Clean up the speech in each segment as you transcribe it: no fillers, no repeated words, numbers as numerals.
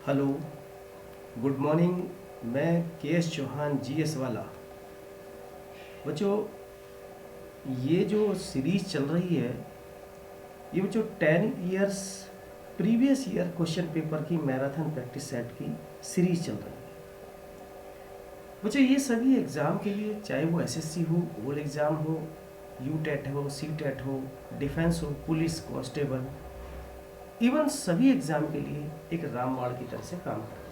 Hello, good morning. मैं के S Chauhan GS वाला। बच्चों, ये जो सीरीज चल रही है, ये बच्चों 10 years previous year question paper की मैराथन प्रैक्टिस सेट की सीरीज चल रही है। बच्चों, ये सभी एग्ज़ाम के लिए, चाहे वो एसएससी हो, बोर्ड एग्ज़ाम हो, यू टेट हो, सी टेट हो, डिफेंस हो, पुलिस कांस्टेबल, इवन सभी एग्ज़ाम के लिए एक रामबाण की तरह से काम कर रहे हैं।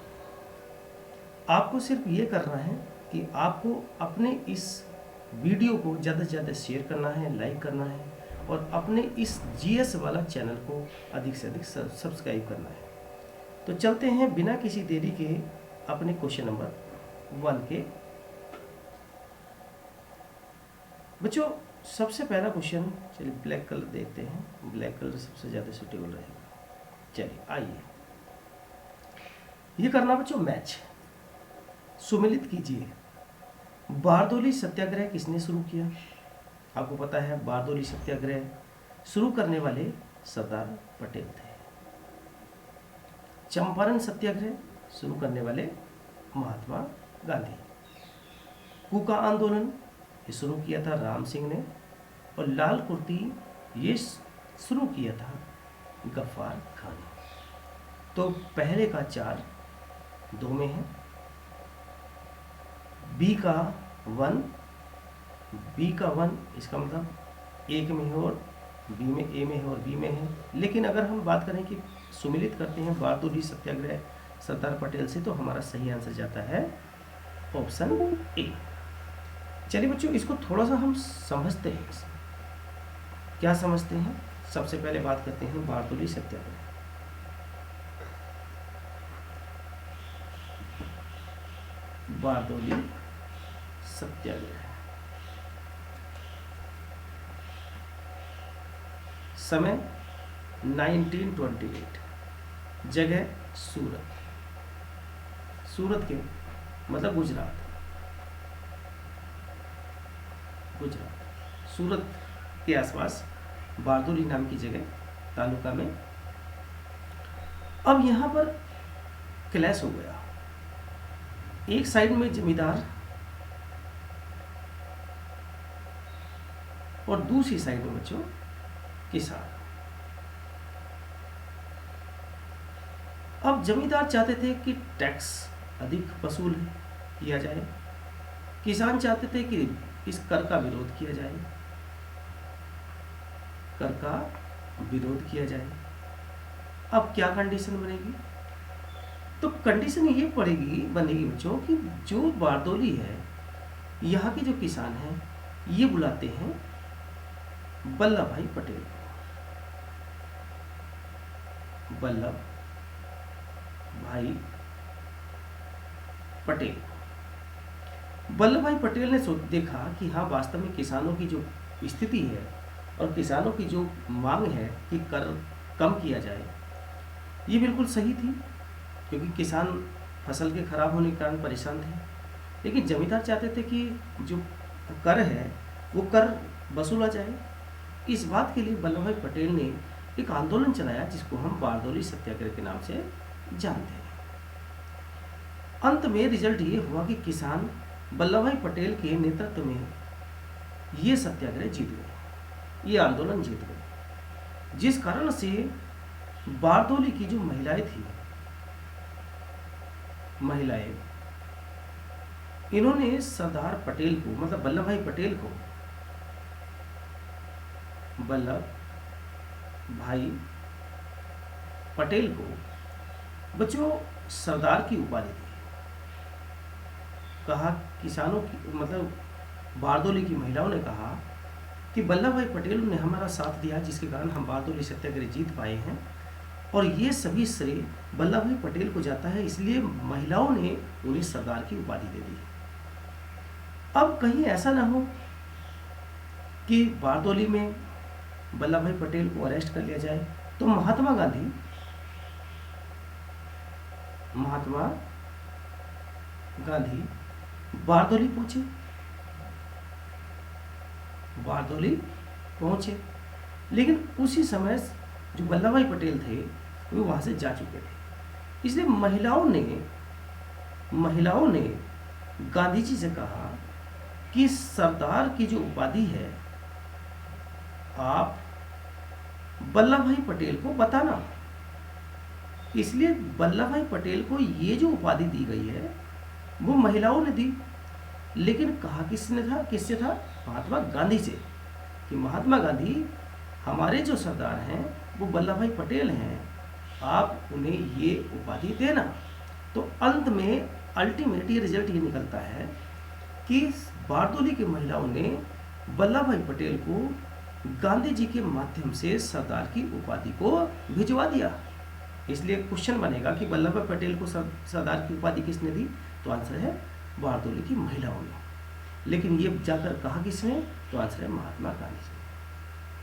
आपको सिर्फ ये करना है कि आपको अपने इस वीडियो को ज़्यादा से ज़्यादा शेयर करना है, लाइक करना है, और अपने इस जीएस वाला चैनल को अधिक से अधिक सब्सक्राइब करना है। तो चलते हैं बिना किसी देरी के अपने क्वेश्चन नंबर 1 के। बच्चों, सबसे पहला क्वेश्चन, चलिए ब्लैक कलर देखते हैं। ब्लैक कलर सबसे ज़्यादा सूटेबल रहेगा। चलिए आइए, ये करना बच्चों मैच। सुमिलित कीजिए, बारदोली सत्याग्रह किसने शुरू किया? आपको पता है बारदोली सत्याग्रह शुरू करने वाले सरदार पटेल थे। चंपारण सत्याग्रह शुरू करने वाले महात्मा गांधी। कूका आंदोलन ये शुरू किया था राम सिंह ने, और लाल कुर्ती ये शुरू किया था गफ्फार खान ने। तो पहले का 4 2 में है, बी का 1, बी का 1 इसका मतलब एक में है, और बी में ए में है और बी में है। लेकिन अगर हम बात करें कि सुमिलित करते हैं बारदोली सत्याग्रह सरदार पटेल से, तो हमारा सही आंसर जाता है ऑप्शन ए। चलिए बच्चों, इसको थोड़ा सा हम समझते हैं। क्या समझते हैं? सबसे पहले बात करते हैं बारदोली सत्याग्रह। बारदोली सत्याग्रह समय 1928, जगह सूरत। सूरत के मतलब गुजरात। सूरत के आसपास बारदोली नाम की जगह, तालुका में। अब यहाँ पर क्लैश हो गया। एक साइड में जमींदार और दूसरी साइड में बच्चों किसान। अब जमींदार चाहते थे कि टैक्स अधिक वसूल किया जाए, किसान चाहते थे कि इस कर का विरोध किया जाए, कर का विरोध किया जाए। अब क्या कंडीशन बनेगी? तो कंडीशन ये बनेगी बच्चों कि जो बारदोली है, यहाँ के जो किसान हैं, ये बुलाते हैं वल्लभ भाई पटेल को। वल्लभ भाई पटेल। वल्लभ भाई पटेल ने देखा कि हाँ, वास्तव में किसानों की जो स्थिति है और किसानों की जो मांग है कि कर कम किया जाए, ये बिल्कुल सही थी, क्योंकि किसान फसल के खराब होने के कारण परेशान थे। लेकिन जमींदार चाहते थे कि जो कर है वो कर वसूला जाए। इस बात के लिए वल्लभ भाई पटेल ने एक आंदोलन चलाया, जिसको हम बारदोली सत्याग्रह के नाम से जानते हैं। अंत में रिजल्ट ये हुआ कि किसान वल्लभ भाई पटेल के नेतृत्व में ये सत्याग्रह जीत गए, ये आंदोलन जीत गए, जिस कारण से बारदोली की जो महिलाएं, इन्होंने सरदार पटेल को, मतलब वल्लभ भाई पटेल को, वल्लभ भाई पटेल को बच्चों सरदार की उपाधि दी। कहा किसानों की, मतलब बारदोली की महिलाओं ने कहा कि वल्लभ भाई पटेल ने हमारा साथ दिया, जिसके कारण हम बारदोली सत्याग्रह जीत पाए हैं, और ये सभी श्रेय वल्लभ भाई पटेल को जाता है, इसलिए महिलाओं ने उन्हें सरदार की उपाधि दे दी। अब कहीं ऐसा ना हो कि बारदोली में वल्लभ भाई पटेल को अरेस्ट कर लिया जाए, तो महात्मा गांधी बारदोली पहुंचे। लेकिन उसी समय जो वल्लभ भाई पटेल थे, वो वहां से जा चुके थे। इसलिए महिलाओं ने गांधी जी से कहा कि सरदार की जो उपाधि है आप वल्लभ भाई पटेल को बताना। इसलिए वल्लभ भाई पटेल को ये जो उपाधि दी गई है वो महिलाओं ने दी। लेकिन कहा किससे था? महात्मा गांधी से, कि महात्मा गांधी हमारे जो सरदार हैं वो वल्लभ भाई पटेल हैं, आप उन्हें ये उपाधि देना। तो अंत में अल्टीमेट ये रिजल्ट ये निकलता है कि बारदोली की महिलाओं ने वल्लभ भाई पटेल को गांधी जी के माध्यम से सरदार की उपाधि को भिजवा दिया। इसलिए क्वेश्चन बनेगा कि वल्लभ भाई पटेल को सरदार की उपाधि किसने दी? तो आंसर है बारदोली की महिलाओं ने। लेकिन ये जाकर कहा किसने? तो आंसर है महात्मा गांधी जी।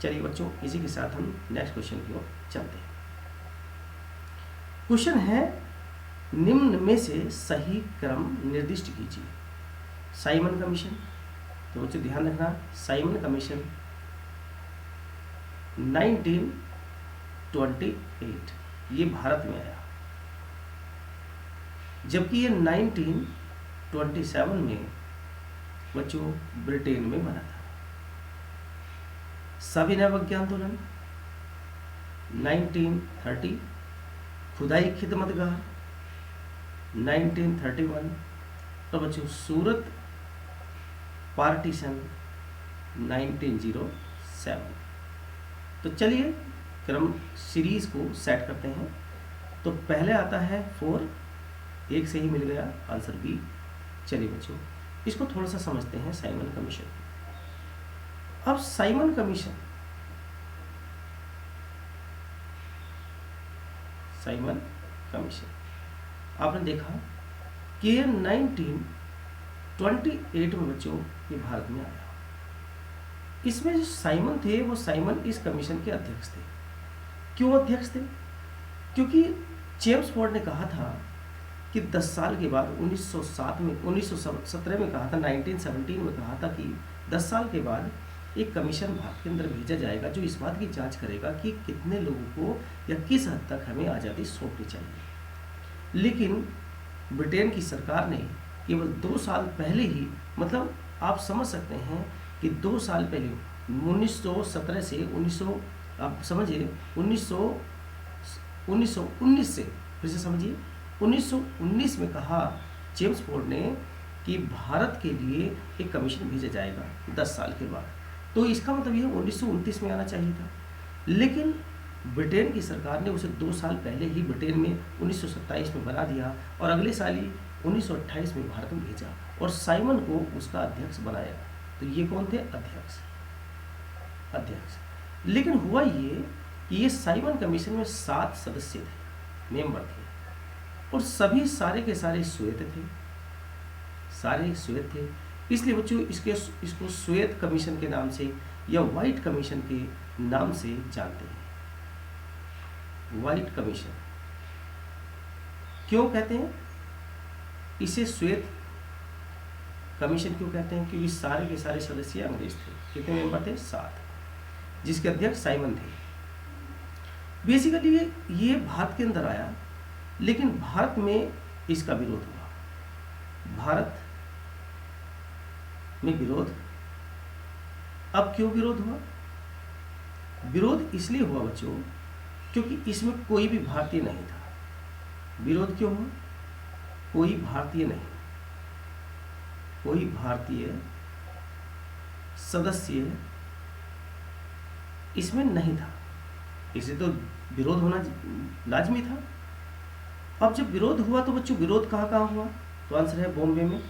चलिए बच्चों, इसी के साथ हम नेक्स्ट क्वेश्चन की ओर चलते हैं। क्वेश्चन है, निम्न में से सही क्रम निर्दिष्ट कीजिए। साइमन कमीशन, तो बच्चों ध्यान रखना, साइमन कमीशन 1928 ये भारत में आया, जबकि ये 1927 में बच्चों ब्रिटेन में बना था। सविनय अवज्ञा आंदोलन 1930, खुदाई खिदमतगार 1931, और बच्चों सूरत पार्टीशन 1907। तो चलिए क्रम सीरीज को सेट करते हैं। तो पहले आता है 4, एक से ही मिल गया आंसर बी। चलिए बच्चों, इसको थोड़ा सा समझते हैं साइमन कमीशन। अब साइमन कमीशन आपने देखा कि ये 1928 में बच्चों ये भारत में आया। इसमें जो साइमन थे वो साइमन इस कमीशन के अध्यक्ष थे। क्यों अध्यक्ष थे? क्योंकि जेम्स फोर्ड ने कहा था कि 10 साल के बाद 1917 में कहा था, 1917 में कहा था कि 10 साल के बाद एक कमीशन भारत के अंदर भेजा जाएगा जो इस बात की जांच करेगा कि कितने लोगों को या किस हद तक हमें आज़ादी सौंपनी चाहिए। लेकिन ब्रिटेन की सरकार ने केवल 2 साल पहले ही, मतलब आप समझ सकते हैं कि 2 साल पहले 1917 से 1919 से, फिर से समझिए, 1919 में कहा जेम्स फोर्ड ने कि भारत के लिए एक कमीशन भेजा जाएगा 10 साल के बाद। तो इसका मतलब ये 1929 में आना चाहिए था। लेकिन ब्रिटेन की सरकार ने उसे 2 साल पहले ही ब्रिटेन में 1927 में बना दिया और अगले साल ही 1928 में भारत में भेजा और साइमन को उसका अध्यक्ष बनाया। तो ये कौन थे? अध्यक्ष। लेकिन हुआ ये कि ये साइमन कमीशन में 7 सदस्य थे, मेंबर थे, और सभी सारे के सारे श्वेत थे। इसलिए बच्चों इसको श्वेत कमीशन के नाम से या व्हाइट कमीशन के नाम से जानते हैं। व्हाइट कमीशन क्यों कहते हैं इसे? श्वेत कमीशन क्यों कहते हैं? क्योंकि सारे के सारे सदस्य अंग्रेज थे। कितने मेंबर थे? 7, जिसके अध्यक्ष साइमन थे। बेसिकली ये भारत के अंदर आया, लेकिन भारत में इसका विरोध हुआ। भारत में विरोध, अब क्यों विरोध हुआ? विरोध इसलिए हुआ बच्चों क्योंकि इसमें कोई भी भारतीय नहीं था। विरोध क्यों हुआ? कोई भारतीय सदस्य इसमें नहीं था, इसलिए तो विरोध होना लाजमी था। अब जब विरोध हुआ तो बच्चों विरोध कहाँ हुआ? तो आंसर है बॉम्बे में,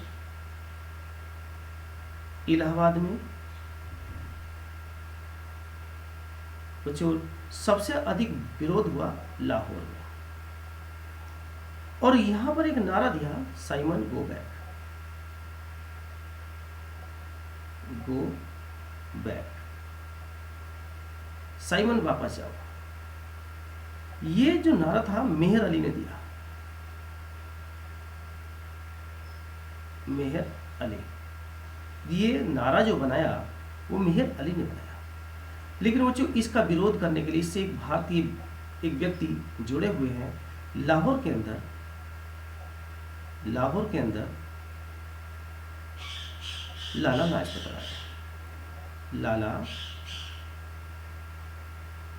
इलाहाबाद में। बच्चों सबसे अधिक विरोध हुआ लाहौर में, और यहां पर एक नारा दिया, साइमन गो बैक, साइमन वापस जाओ। ये जो नारा था मेहर अली ने दिया, मेहर अली। ये नारा जो बनाया वो मेहर अली ने बनाया। लेकिन बच्चों इसका विरोध करने के लिए इससे एक भारतीय एक व्यक्ति जुड़े हुए हैं लाहौर के अंदर लाला लाजपत राय, लाला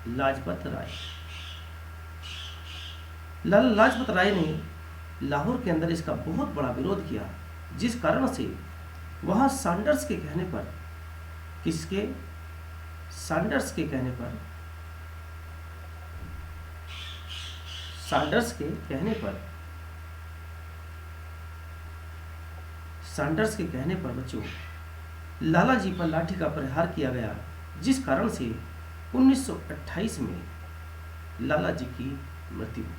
लाजपत राय, लाला लाजपत राय ने लाहौर के अंदर इसका बहुत बड़ा विरोध किया, जिस कारण से वहां सैंडर्स के कहने पर, किसके? सैंडर्स के कहने पर, सैंडर्स के कहने पर, सैंडर्स के कहने पर बच्चों लाला जी पर लाठी का प्रहार किया गया, जिस कारण से 1928 में लाला जी की मृत्यु हो गई।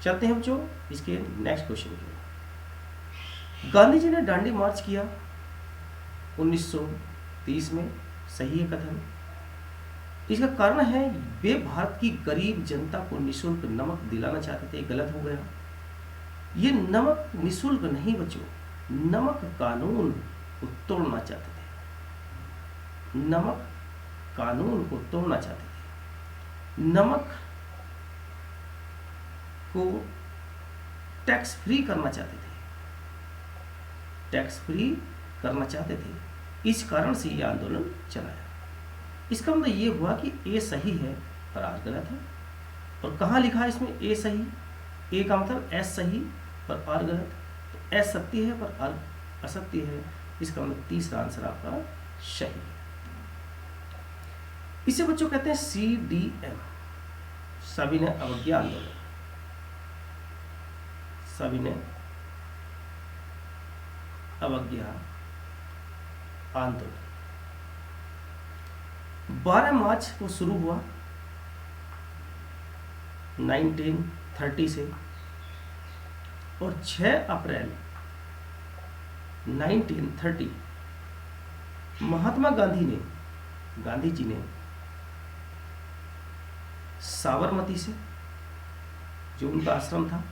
चलते हैं बच्चों इसके नेक्स्ट क्वेश्चन की। गांधी जी ने दांडी मार्च किया 1930 में, सही है कथन। इसका कारण है वे भारत की गरीब जनता को निःशुल्क नमक दिलाना चाहते थे, गलत हो गया। ये नमक निःशुल्क नहीं बच्चों, नमक कानून को तोड़ना चाहते थे, नमक कानून को तोड़ना चाहते थे, नमक को टैक्स फ्री करना चाहते थे, टैक्स फ्री करना चाहते थे। इस कारण से यह आंदोलन चलाया। इसका मतलब ये हुआ कि ए सही है पर आर गलत है। और कहाँ लिखा है इसमें ए सही? ए का मतलब एस सही पर आर गलत, तो एस सत्य है पर आर असत्य है। इसका मतलब तीसरा आंसर आपका सही है। इसे बच्चों कहते हैं CDM, सविनय अवज्ञा आंदोलन, सविनय अवज्ञा आंदोलन। 12 मार्च को शुरू हुआ 1930 से और 6 अप्रैल 1930 महात्मा गांधी जी ने साबरमती से, जो उनका आश्रम था,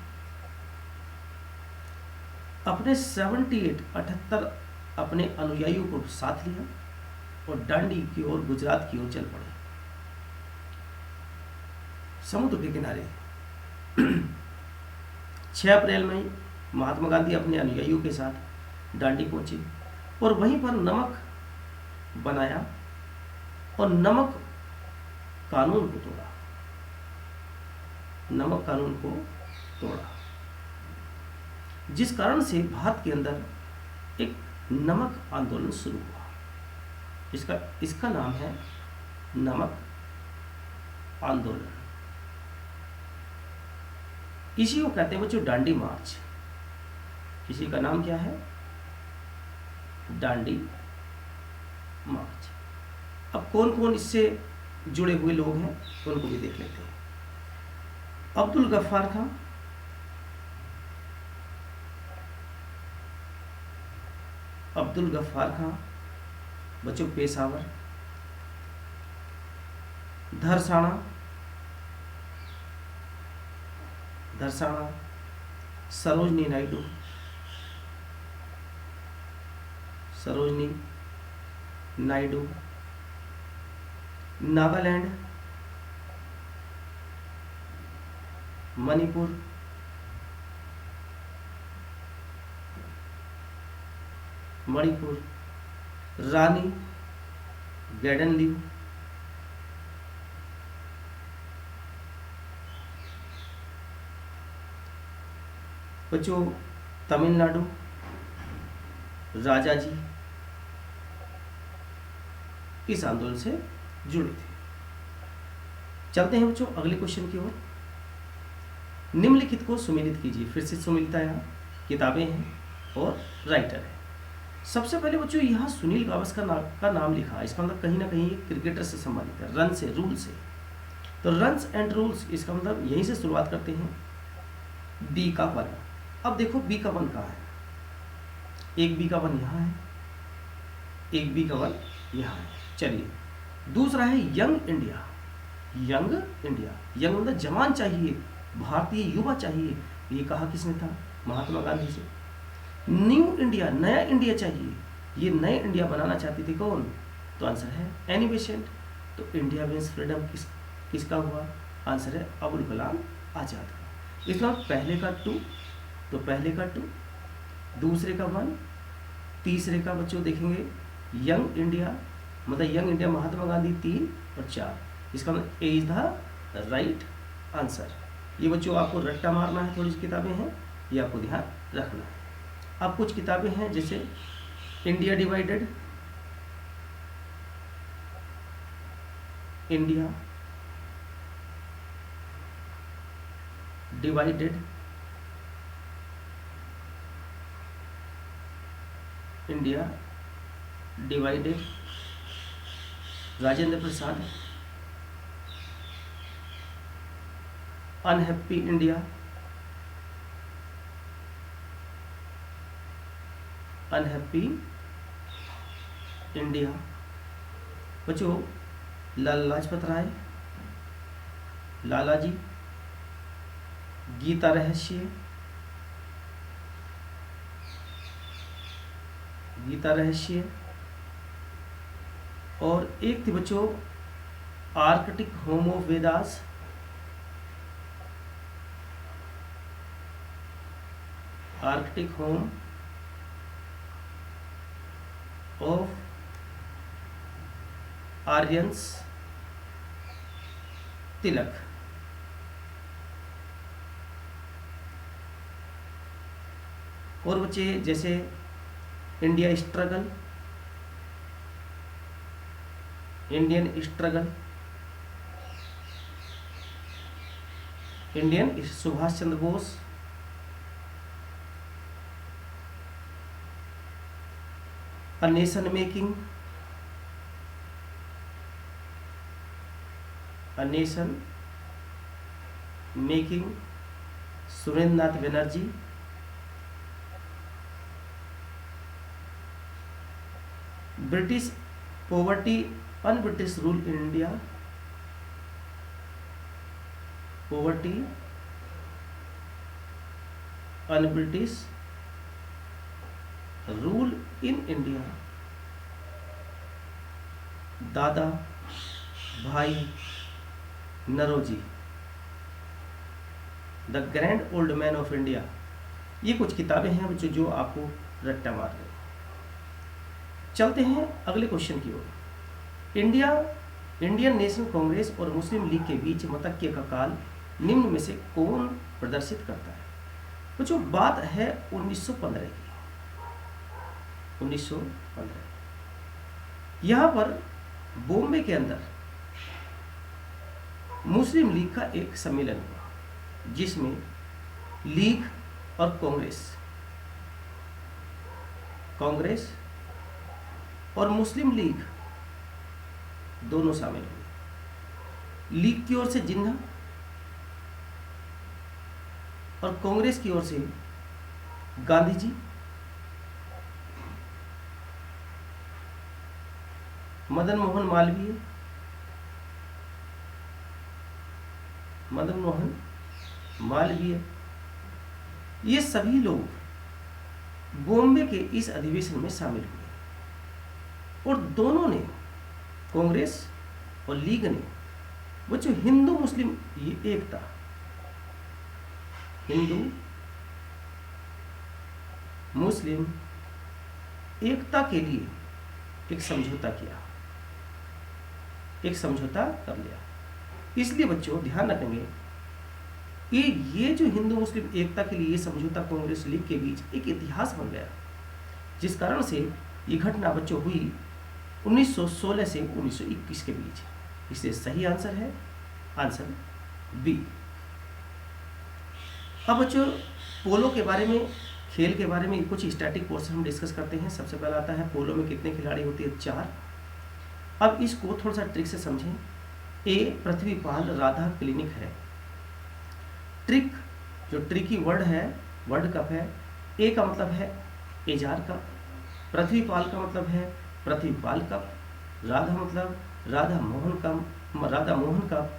अपने 78 अपने अनुयायियों को साथ लिया और दांडी की ओर, गुजरात की ओर चल पड़े, समुद्र के किनारे। 6 अप्रैल में महात्मा गांधी अपने अनुयायियों के साथ दांडी पहुंचे और वहीं पर नमक बनाया और नमक कानून को तोड़ा, नमक कानून को तोड़ा, जिस कारण से भारत के अंदर एक नमक आंदोलन शुरू हुआ। इसका नाम है नमक आंदोलन। इसी को कहते हैं बच्चों दांडी मार्च। इसी का नाम क्या है? दांडी मार्च। अब कौन कौन इससे जुड़े हुए लोग हैं उनको भी देख लेते हैं। अब्दुल गफ्फार खां, अब्दुल गफ्फार खां बच्चों पेशावर, धरसाना, सरोजनी नायडू, नागालैंड, मणिपुर, रानी गैडनलिव, बच्चों तमिलनाडु, राजा जी इस आंदोलन से जुड़े थे। चलते हैं बच्चों अगले क्वेश्चन की ओर। निम्नलिखित को सुमेलित कीजिए। फिर से सुमेलित है, यहाँ किताबें हैं और राइटर है। सबसे पहले बच्चों यहाँ सुनील गावस्कर का नाम लिखा, इसका मतलब कहीं ना कहीं क्रिकेटर से संबंधित है, रन से, रूल से। तो रन्स एंड रूल्स, इसका मतलब यहीं से शुरुआत करते हैं। बी का 1। अब देखो बी का 1 कहाँ है? एक बी का 1 यहाँ है, एक बी का 1 यहाँ है। चलिए, दूसरा है यंग इंडिया। यंग मतलब जवान चाहिए, भारतीय युवा चाहिए। ये कहा किसने था? महात्मा गांधी से। न्यू इंडिया, नया इंडिया चाहिए, ये नए इंडिया बनाना चाहती थी कौन? तो आंसर है एनी बेसेंट। तो इंडिया मीन्स फ्रीडम किसका हुआ? आंसर है अबुल कलाम आजाद का। इसके बाद पहले का 2, तो पहले का 2, दूसरे का 1, तीसरे का बच्चों देखेंगे यंग इंडिया, मतलब यंग इंडिया महात्मा गांधी 3 और 4। इसका मतलब ए इज द राइट आंसर। ये बच्चों आपको रट्टा मारना है, थोड़ी सी किताबें हैं ये आपको ध्यान रखना है। अब कुछ किताबें हैं जैसे India divided, India divided, India divided, Rajendra Prasad, unhappy India, unhappy India, बच्चों लाला लाजपत राय, लाला जी, गीता रहस्य, गीता रहस्य, और एक थी बच्चों arctic home of Vedas, arctic home of Aryans Tilak. और बच्चे जैसे India struggle, Indian struggle, Indian Subhash Chandra Bose, a nation making, a nation making, Surendra Nath Banerjee, British poverty un British rule in India, poverty un British rule in India, Dada Bhai Naoroji, the grand old man of India. ये कुछ किताबें हैं बच्चों जो आपको रट्टा मार रहे। चलते हैं अगले क्वेश्चन की ओर। इंडियन नेशनल कांग्रेस और मुस्लिम लीग के बीच मतक्य का काल निम्न में से कौन प्रदर्शित करता है? बच्चों बात है 1915 की, 1915। यहाँ पर बॉम्बे के अंदर मुस्लिम लीग का एक सम्मेलन हुआ जिसमें लीग और कांग्रेस और मुस्लिम लीग दोनों शामिल हुए। लीग की ओर से जिन्ना और कांग्रेस की ओर से गांधी जी, मदन मोहन मालवीय, ये सभी लोग बॉम्बे के इस अधिवेशन में शामिल हुए और दोनों ने, कांग्रेस और लीग ने, वो जो हिंदू मुस्लिम ये एकता, हिंदू मुस्लिम एकता के लिए एक समझौता किया, एक समझौता कर लिया। इसलिए बच्चों ध्यान रखेंगे कि ये जो हिंदू मुस्लिम एकता के लिए समझौता कांग्रेस लीग के बीच एक इतिहास बन गया, जिस कारण से ये घटना बच्चों हुई 1916 से 1921 के बीच। इसलिए सही आंसर है आंसर बी। अब बच्चों पोलो के बारे में, खेल के बारे में कुछ स्टैटिक पोर्शन हम डिस्कस करते हैं। सबसे पहला आता है पोलो में कितने खिलाड़ी होते हैं? 4। अब इसको थोड़ा सा ट्रिक से समझें। ए पृथ्वीपाल राधा क्लिनिक है। ट्रिक जो ट्रिकी वर्ड है, वर्ल्ड कप है। ए का मतलब है एजार कप, पृथ्वीपाल का मतलब है पृथ्वीपाल कप, राधा मतलब राधा मोहन कप,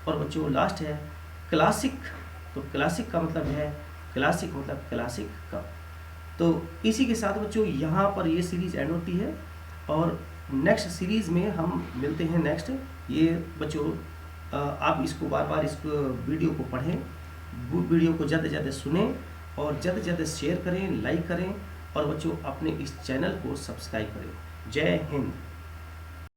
और बच्चों लास्ट है क्लासिक। तो क्लासिक का मतलब है क्लासिक मतलब क्लासिक कप। तो इसी के साथ बच्चों यहाँ पर ये सीरीज एंड होती है और नेक्स्ट सीरीज में हम मिलते हैं। नेक्स्ट ये बच्चों आप इसको बार बार इस वीडियो को पढ़ें वीडियो को ज़्यादा से ज़्यादा सुने और ज़्यादा से ज़्यादा शेयर करें, लाइक करें और बच्चों अपने इस चैनल को सब्सक्राइब करें। जय हिंद।